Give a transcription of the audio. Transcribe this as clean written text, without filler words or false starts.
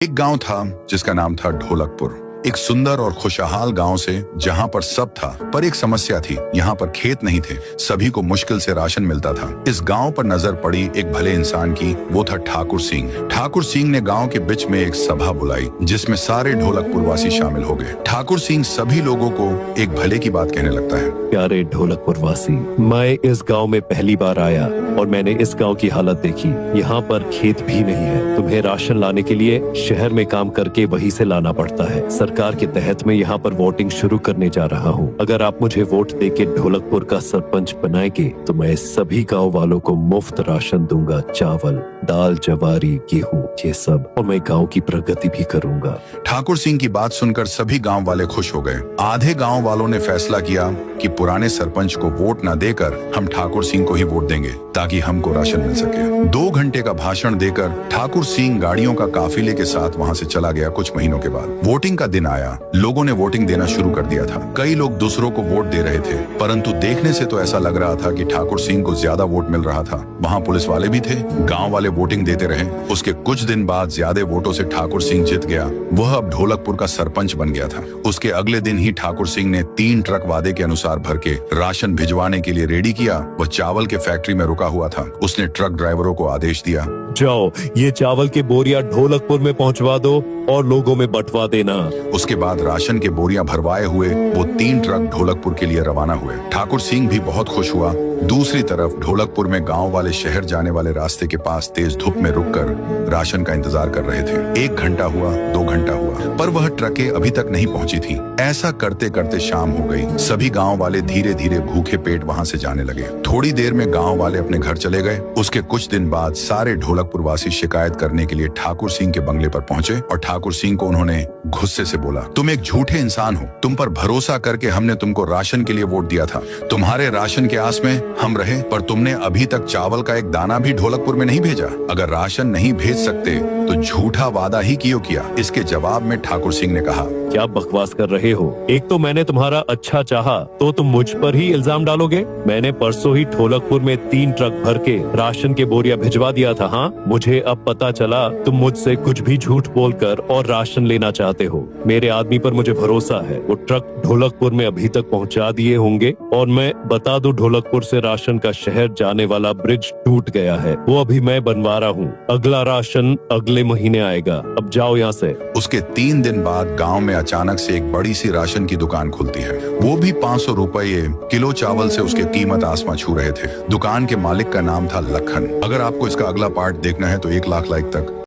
एक गांव था जिसका नाम था ढोलकपुर। एक सुंदर और खुशहाल गांव से जहां पर सब था, पर एक समस्या थी। यहाँ पर खेत नहीं थे, सभी को मुश्किल से राशन मिलता था। इस गांव पर नजर पड़ी एक भले इंसान की, वो था ठाकुर सिंह। ठाकुर सिंह ने गांव के बीच में एक सभा बुलाई जिसमें सारे ढोलकपुर वासी शामिल हो गए। ठाकुर सिंह सभी लोगों को एक भले की बात कहने लगता है। प्यारे ढोलकपुर वासी, मैं इस गांव में पहली बार आया और मैंने इस गांव की हालत देखी। यहाँ पर खेत भी नहीं है। तुम्हें राशन लाने के लिए शहर में काम करके वहीं से लाना पड़ता है। सरकार के तहत मैं यहाँ पर वोटिंग शुरू करने जा रहा हूँ। अगर आप मुझे वोट देके ढोलकपुर का सरपंच बनाएंगे तो मैं सभी गांव वालों को मुफ्त राशन दूंगा। चावल, दाल, जवारी, गेहूँ, ये सब। और मैं गांव की प्रगति भी करूंगा। ठाकुर सिंह की बात सुनकर सभी गांव वाले खुश हो गए। आधे गांव वालों ने फैसला किया कि पुराने सरपंच को वोट न देकर हम ठाकुर सिंह को ही वोट देंगे ताकि हमको राशन मिल सके। 2 घंटे का भाषण देकर ठाकुर सिंह गाड़ियों का काफिले के साथ वहां से चला गया। कुछ महीनों के बाद वोटिंग का दिन आया। लोगों ने वोटिंग देना शुरू कर दिया था। कई लोग दूसरों को वोट दे रहे थे, परंतु देखने से तो ऐसा लग रहा था कि ठाकुर सिंह को ज्यादा वोट मिल रहा था। वहाँ पुलिस वाले भी थे। गाँव वाले वोटिंग देते रहे। उसके कुछ दिन बाद ज्यादा वोटों से ठाकुर सिंह जीत गया। वह अब ढोलकपुर का सरपंच बन गया था। उसके अगले दिन ही ठाकुर सिंह ने 3 ट्रक वादे के अनुसार भर के राशन भिजवाने के लिए रेडी किया। वह चावल के फैक्ट्री में रुका हुआ था। उसने ट्रक ड्राइवरों को आदेश दिया, जाओ ये चावल के बोरिया ढोलकपुर में पहुंचवा दो और लोगों में बंटवा देना। उसके बाद राशन के बोरियां भरवाए हुए वो 3 ट्रक ढोलकपुर के लिए रवाना हुए। ठाकुर सिंह भी बहुत खुश हुआ। दूसरी तरफ ढोलकपुर में गांव वाले शहर जाने वाले रास्ते के पास तेज धूप में रुककर राशन का इंतजार कर रहे थे। 1 घंटा हुआ, 2 घंटा हुआ, पर वह ट्रकें अभी तक नहीं पहुंची थी। ऐसा करते करते शाम हो गई। सभी गांव वाले धीरे धीरे भूखे पेट वहां से जाने लगे। थोड़ी देर में गांव वाले अपने घर चले गए। उसके कुछ दिन बाद सारे ढोलकपुर वासी शिकायत करने के लिए ठाकुर सिंह के बंगले पर पहुंचे और ठाकुर सिंह को उन्होंने गुस्से से बोला, तुम एक झूठे इंसान हो। तुम पर भरोसा करके हमने तुमको राशन के लिए वोट दिया था। तुम्हारे राशन के आस में हम रहे, पर तुमने अभी तक चावल का एक दाना भी ढोलकपुर में नहीं भेजा। अगर राशन नहीं भेज सकते तो झूठा वादा ही क्यों किया? इसके जवाब में ठाकुर सिंह ने कहा, क्या बकवास कर रहे हो? एक तो मैंने तुम्हारा अच्छा चाहा तो तुम मुझ पर ही इल्जाम डालोगे? मैंने परसों ही ढोलकपुर में 3 ट्रक भर के राशन के बोरिया भिजवा दिया था। हाँ, मुझे अब पता चला तुम मुझसे कुछ भी झूठ बोलकर और राशन लेना चाहते हो। मेरे आदमी पर मुझे भरोसा है। वो ट्रक ढोलकपुर में अभी तक पहुंचा दिए होंगे। और मैं बता दूं, ढोलकपुर से राशन का शहर जाने वाला ब्रिज टूट गया है। वो अभी मैं बनवा रहा हूँ। अगला राशन अगले महीने आएगा। अब जाओ यहाँ से। उसके 3 दिन बाद गांव में अचानक से एक बड़ी सी राशन की दुकान खुलती है। वो भी 500 रुपये किलो चावल से उसके कीमत आसमां छू रहे थे। दुकान के मालिक का नाम था लखन। अगर आपको इसका अगला पार्ट देखना है तो 1 लाख लाइक तक